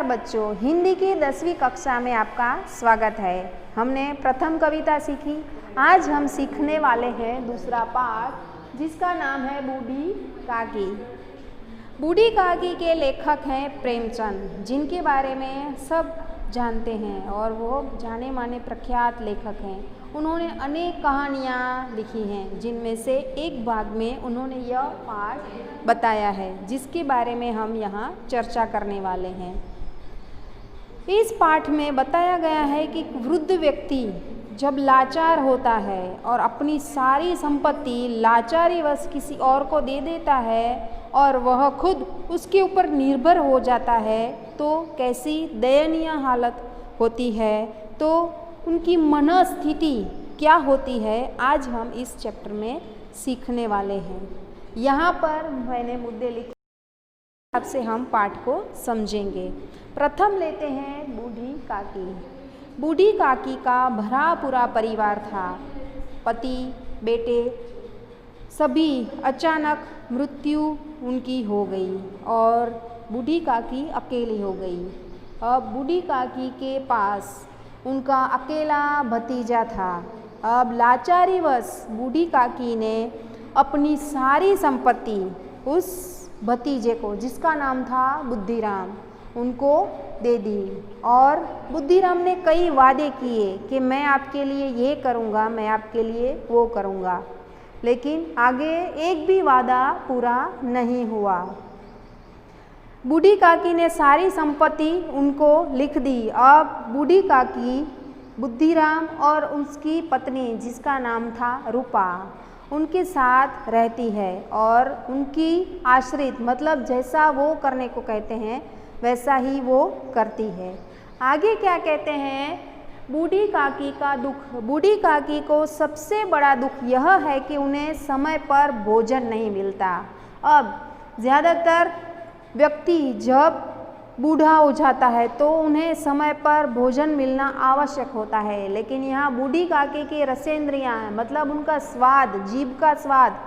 नमस्कार बच्चों, हिंदी की 10वीं कक्षा में आपका स्वागत है। हमने प्रथम कविता सीखी। आज हम सीखने वाले हैं दूसरा पाठ, जिसका नाम है बूढ़ी काकी। बूढ़ी काकी के लेखक हैं प्रेमचंद, जिनके बारे में सब जानते हैं और वो जाने माने प्रख्यात लेखक हैं। उन्होंने अनेक कहानियाँ लिखी हैं, जिनमें से एक भाग में उन्होंने यह पाठ बताया है, जिसके बारे में हम यहाँ चर्चा करने वाले हैं। इस पाठ में बताया गया है कि वृद्ध व्यक्ति जब लाचार होता है और अपनी सारी संपत्ति लाचारीवश किसी और को दे देता है और वह खुद उसके ऊपर निर्भर हो जाता है, तो कैसी दयनीय हालत होती है, तो उनकी मनोस्थिति क्या होती है, आज हम इस चैप्टर में सीखने वाले हैं। यहाँ पर मैंने मुद्दे लिखे, आपसे हम पाठ को समझेंगे। प्रथम लेते हैं बूढ़ी काकी। बूढ़ी काकी का भरा पूरा परिवार था। पति, बेटे सभी अचानक मृत्यु उनकी हो गई और बूढ़ी काकी अकेली हो गई। अब बूढ़ी काकी के पास उनका अकेला भतीजा था। अब लाचारीवश बूढ़ी काकी ने अपनी सारी संपत्ति उस भतीजे को, जिसका नाम था बुद्धिराम, उनको दे दी। और बुद्धिराम ने कई वादे किए कि मैं आपके लिए ये करूँगा, मैं आपके लिए वो करूँगा, लेकिन आगे एक भी वादा पूरा नहीं हुआ। बूढ़ी काकी ने सारी संपत्ति उनको लिख दी। अब बूढ़ी काकी बुद्धिराम और उसकी पत्नी, जिसका नाम था रूपा, उनके साथ रहती है और उनकी आश्रित, मतलब जैसा वो करने को कहते हैं वैसा ही वो करती है। आगे क्या कहते हैं, बूढ़ी काकी का दुख। बूढ़ी काकी को सबसे बड़ा दुख यह है कि उन्हें समय पर भोजन नहीं मिलता। अब ज़्यादातर व्यक्ति जब बूढ़ा हो जाता है तो उन्हें समय पर भोजन मिलना आवश्यक होता है, लेकिन यहाँ बूढ़ी काकी की रसेंद्रियाँ, मतलब उनका स्वाद, जीभ का स्वाद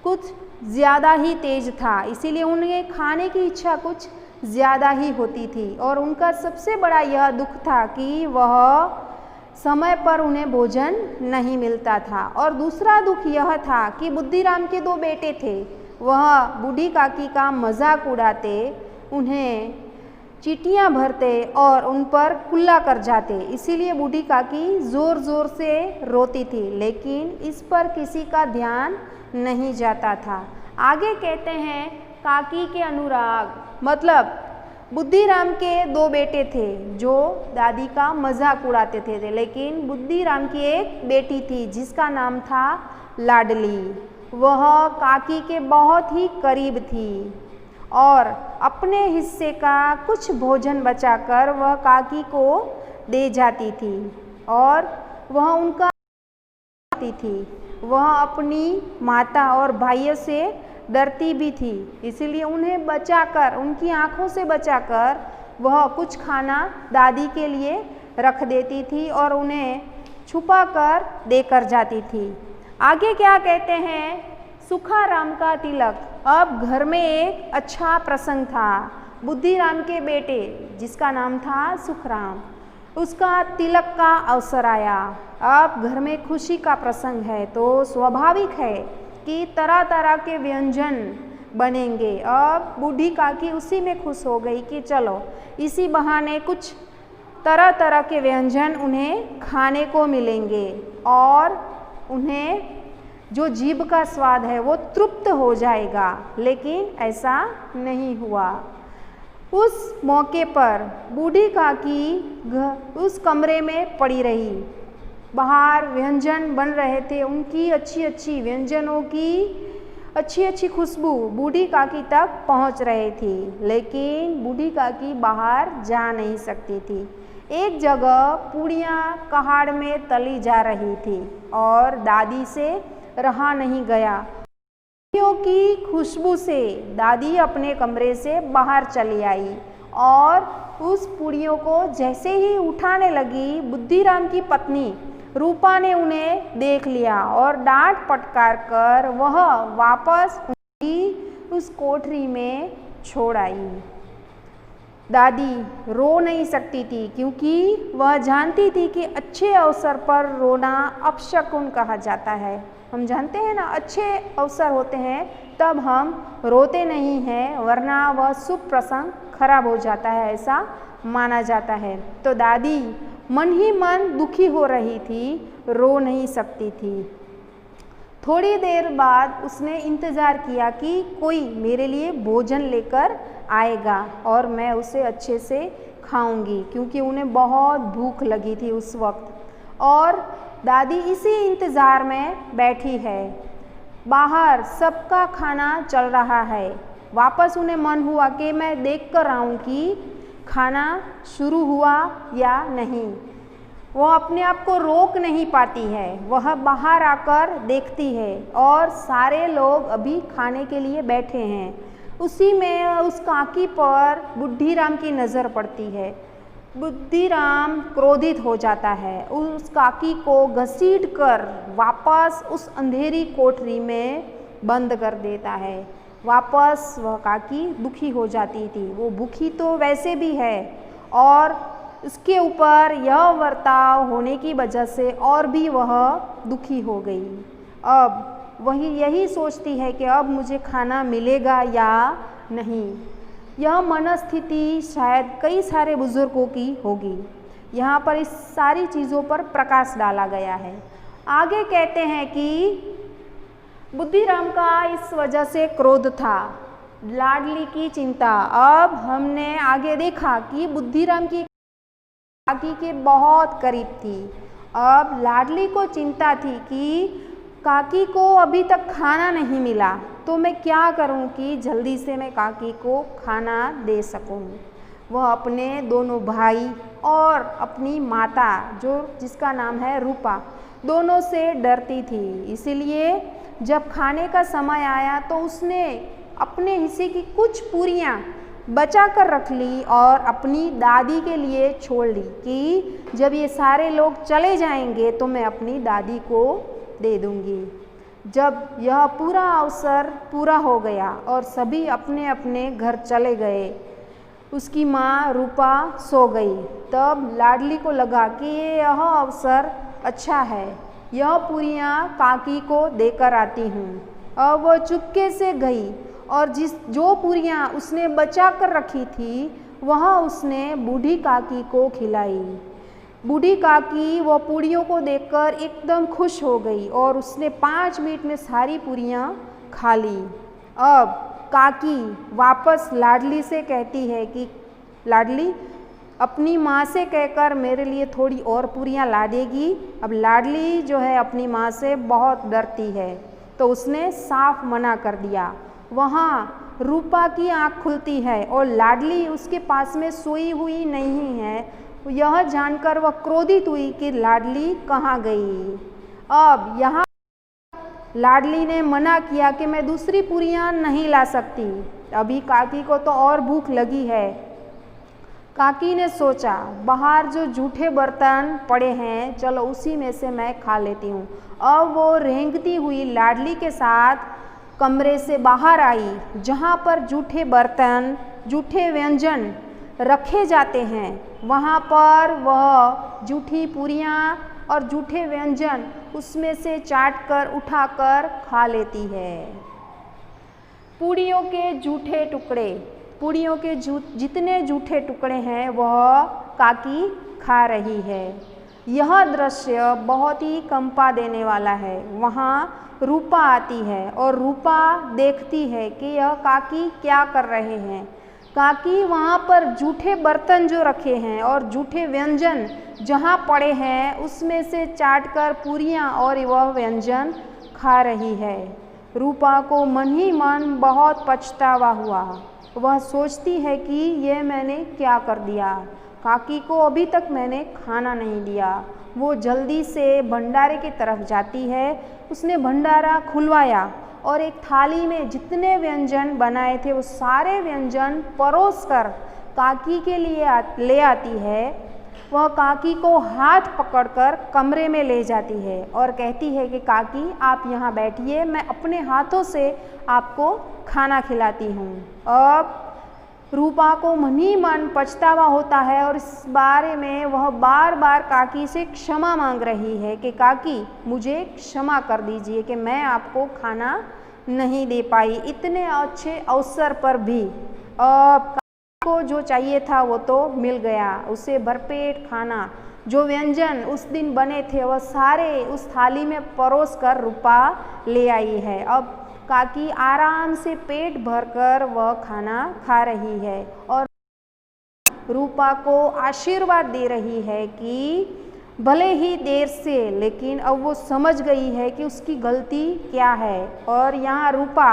कुछ ज़्यादा ही तेज था, इसीलिए उन्हें खाने की इच्छा कुछ ज़्यादा ही होती थी। और उनका सबसे बड़ा यह दुख था कि वह समय पर उन्हें भोजन नहीं मिलता था। और दूसरा दुख यह था कि बुद्धिराम के दो बेटे थे, वह बूढ़ी काकी का मजाक उड़ाते, उन्हें चीटियाँ भरते और उन पर कुल्ला कर जाते, इसीलिए बूढ़ी काकी ज़ोर ज़ोर से रोती थी, लेकिन इस पर किसी का ध्यान नहीं जाता था। आगे कहते हैं काकी के अनुराग, मतलब बुद्धिराम के दो बेटे थे जो दादी का मजाक उड़ाते थे, लेकिन बुद्धिराम की एक बेटी थी जिसका नाम था लाडली। वह काकी के बहुत ही करीब थी और अपने हिस्से का कुछ भोजन बचाकर वह काकी को दे जाती थी और वह उनका थी। वह अपनी माता और भाइयों से डरती भी थी, इसीलिए उन्हें बचाकर, उनकी आंखों से बचाकर वह कुछ खाना दादी के लिए रख देती थी और उन्हें छुपा कर देकर जाती थी। आगे क्या कहते हैं, सुखाराम का तिलक। अब घर में एक अच्छा प्रसंग था। बुद्धिराम के बेटे, जिसका नाम था सुखराम, उसका तिलक का अवसर आया। अब घर में खुशी का प्रसंग है तो स्वाभाविक है कि तरह तरह के व्यंजन बनेंगे। अब बूढ़ी काकी उसी में खुश हो गई कि चलो इसी बहाने कुछ तरह तरह के व्यंजन उन्हें खाने को मिलेंगे और उन्हें जो जीभ का स्वाद है वो तृप्त हो जाएगा, लेकिन ऐसा नहीं हुआ। उस मौके पर बूढ़ी काकी उस कमरे में पड़ी रही। बाहर व्यंजन बन रहे थे, उनकी अच्छी अच्छी व्यंजनों की अच्छी अच्छी खुशबू बूढ़ी काकी तक पहुंच रही थी, लेकिन बूढ़ी काकी बाहर जा नहीं सकती थी। एक जगह पूड़ियाँ कहाड़ में तली जा रही थी और दादी से रहा नहीं गया। पूड़ियों की खुशबू से दादी अपने कमरे से बाहर चली आई और उस पूड़ियों को जैसे ही उठाने लगी, बुद्धिराम की पत्नी रूपा ने उन्हें देख लिया और डांट फटकार कर वह वापस उस कोठरी में छोड़ आई। दादी रो नहीं सकती थी क्योंकि वह जानती थी कि अच्छे अवसर पर रोना अपशकुन कहा जाता है। हम जानते हैं ना, अच्छे अवसर होते हैं तब हम रोते नहीं हैं, वरना वह शुभ प्रसंग खराब हो जाता है, ऐसा माना जाता है। तो दादी मन ही मन दुखी हो रही थी, रो नहीं सकती थी। थोड़ी देर बाद उसने इंतज़ार किया कि कोई मेरे लिए भोजन लेकर आएगा और मैं उसे अच्छे से खाऊंगी, क्योंकि उन्हें बहुत भूख लगी थी उस वक्त। और दादी इसी इंतज़ार में बैठी है। बाहर सबका खाना चल रहा है। वापस उन्हें मन हुआ कि मैं देख कर आऊँ कि खाना शुरू हुआ या नहीं। वह अपने आप को रोक नहीं पाती है, वह बाहर आकर देखती है और सारे लोग अभी खाने के लिए बैठे हैं। उसी में उस काकी पर बुड्ढीराम की नज़र पड़ती है। बुड्ढीराम क्रोधित हो जाता है, उस काकी को घसीटकर वापस उस अंधेरी कोठरी में बंद कर देता है। वापस वह काकी दुखी हो जाती थी। वो भूखी तो वैसे भी है और इसके ऊपर यह वर्ताव होने की वजह से और भी वह दुखी हो गई। अब वही यही सोचती है कि अब मुझे खाना मिलेगा या नहीं। यह मनस्थिति शायद कई सारे बुजुर्गों की होगी। यहाँ पर इस सारी चीज़ों पर प्रकाश डाला गया है। आगे कहते हैं कि बुद्धिराम का इस वजह से क्रोध था, लाडली की चिंता। अब हमने आगे देखा कि बुद्धिराम की काकी के बहुत करीब थी। अब लाडली को चिंता थी कि काकी को अभी तक खाना नहीं मिला, तो मैं क्या करूं कि जल्दी से मैं काकी को खाना दे सकूं। वह अपने दोनों भाई और अपनी माता जिसका नाम है रूपा, दोनों से डरती थी। इसीलिए जब खाने का समय आया तो उसने अपने हिस्से की कुछ पूरियां बचा कर रख ली और अपनी दादी के लिए छोड़ ली कि जब ये सारे लोग चले जाएंगे तो मैं अपनी दादी को दे दूंगी। जब यह पूरा अवसर पूरा हो गया और सभी अपने अपने घर चले गए, उसकी माँ रूपा सो गई। तब लाडली को लगा कि यह अवसर अच्छा है, यह पूरियाँ काकी को देकर आती हूँ। अब वह चुपके से गई और जो पूरियाँ उसने बचा कर रखी थी वह उसने बूढ़ी काकी को खिलाई। बूढ़ी काकी वह पूरियों को देखकर एकदम खुश हो गई और उसने 5 मिनट में सारी पूरियाँ खा ली। अब काकी वापस लाडली से कहती है कि लाडली अपनी माँ से कहकर मेरे लिए थोड़ी और पूरियाँ ला देगी। अब लाडली जो है अपनी माँ से बहुत डरती है, तो उसने साफ मना कर दिया। वहाँ रूपा की आँख खुलती है और लाडली उसके पास में सोई हुई नहीं है। यह जानकर वह क्रोधित हुई कि लाडली कहाँ गई। अब यहाँ लाडली ने मना किया कि मैं दूसरी पूरियाँ नहीं ला सकती, अभी काकी को तो और भूख लगी है। काकी ने सोचा बाहर जो जूठे बर्तन पड़े हैं, चलो उसी में से मैं खा लेती हूँ। अब वो रेंगती हुई लाडली के साथ कमरे से बाहर आई, जहाँ पर जूठे बर्तन, जूठे व्यंजन रखे जाते हैं। वहाँ पर वह जूठी पूरियाँ और जूठे व्यंजन उसमें से चाट कर उठाकर खा लेती है। पूड़ियों के जूठे टुकड़े, पूड़ियों के जितने जूठे टुकड़े हैं वह काकी खा रही है। यह दृश्य बहुत ही कंपा देने वाला है। वहाँ रूपा आती है और रूपा देखती है कि यह काकी क्या कर रहे हैं। काकी वहाँ पर जूठे बर्तन जो रखे हैं और जूठे व्यंजन जहाँ पड़े हैं उसमें से चाटकर पूरियाँ और वह व्यंजन खा रही है। रूपा को मन ही मन बहुत पछतावा हुआ। वह सोचती है कि यह मैंने क्या कर दिया, काकी को अभी तक मैंने खाना नहीं दिया। वो जल्दी से भंडारे की तरफ जाती है। उसने भंडारा खुलवाया और एक थाली में जितने व्यंजन बनाए थे वो सारे व्यंजन परोस कर काकी के लिए ले आती है। वह काकी को हाथ पकड़कर कमरे में ले जाती है और कहती है कि काकी आप यहाँ बैठिए, मैं अपने हाथों से आपको खाना खिलाती हूँ। अब रूपा को मन ही मन पछतावा होता है और इस बारे में वह बार बार काकी से क्षमा मांग रही है कि काकी मुझे क्षमा कर दीजिए कि मैं आपको खाना नहीं दे पाई इतने अच्छे अवसर पर भी। अब को जो चाहिए था वो तो मिल गया, उसे भरपेट खाना, जो व्यंजन उस दिन बने थे वह सारे उस थाली में परोस कर रूपा ले आई है। अब काकी आराम से पेट भरकर वह खाना खा रही है और रूपा को आशीर्वाद दे रही है कि भले ही देर से लेकिन अब वो समझ गई है कि उसकी गलती क्या है। और यहाँ रूपा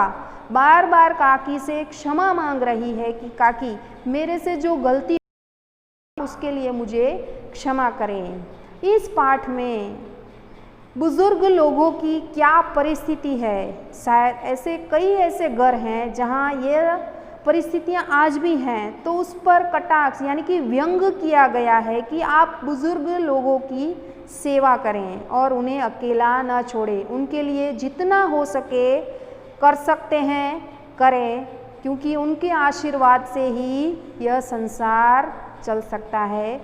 बार बार काकी से क्षमा मांग रही है कि काकी मेरे से जो गलती उसके लिए मुझे क्षमा करें। इस पाठ में बुजुर्ग लोगों की क्या परिस्थिति है, शायद ऐसे कई ऐसे घर हैं जहाँ ये परिस्थितियाँ आज भी हैं, तो उस पर कटाक्ष यानी कि व्यंग किया गया है कि आप बुजुर्ग लोगों की सेवा करें और उन्हें अकेला न छोड़ें, उनके लिए जितना हो सके कर सकते हैं करें, क्योंकि उनके आशीर्वाद से ही यह संसार चल सकता है।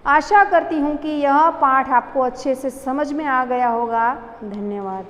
आशा करती हूँ कि यह पाठ आपको अच्छे से समझ में आ गया होगा। धन्यवाद।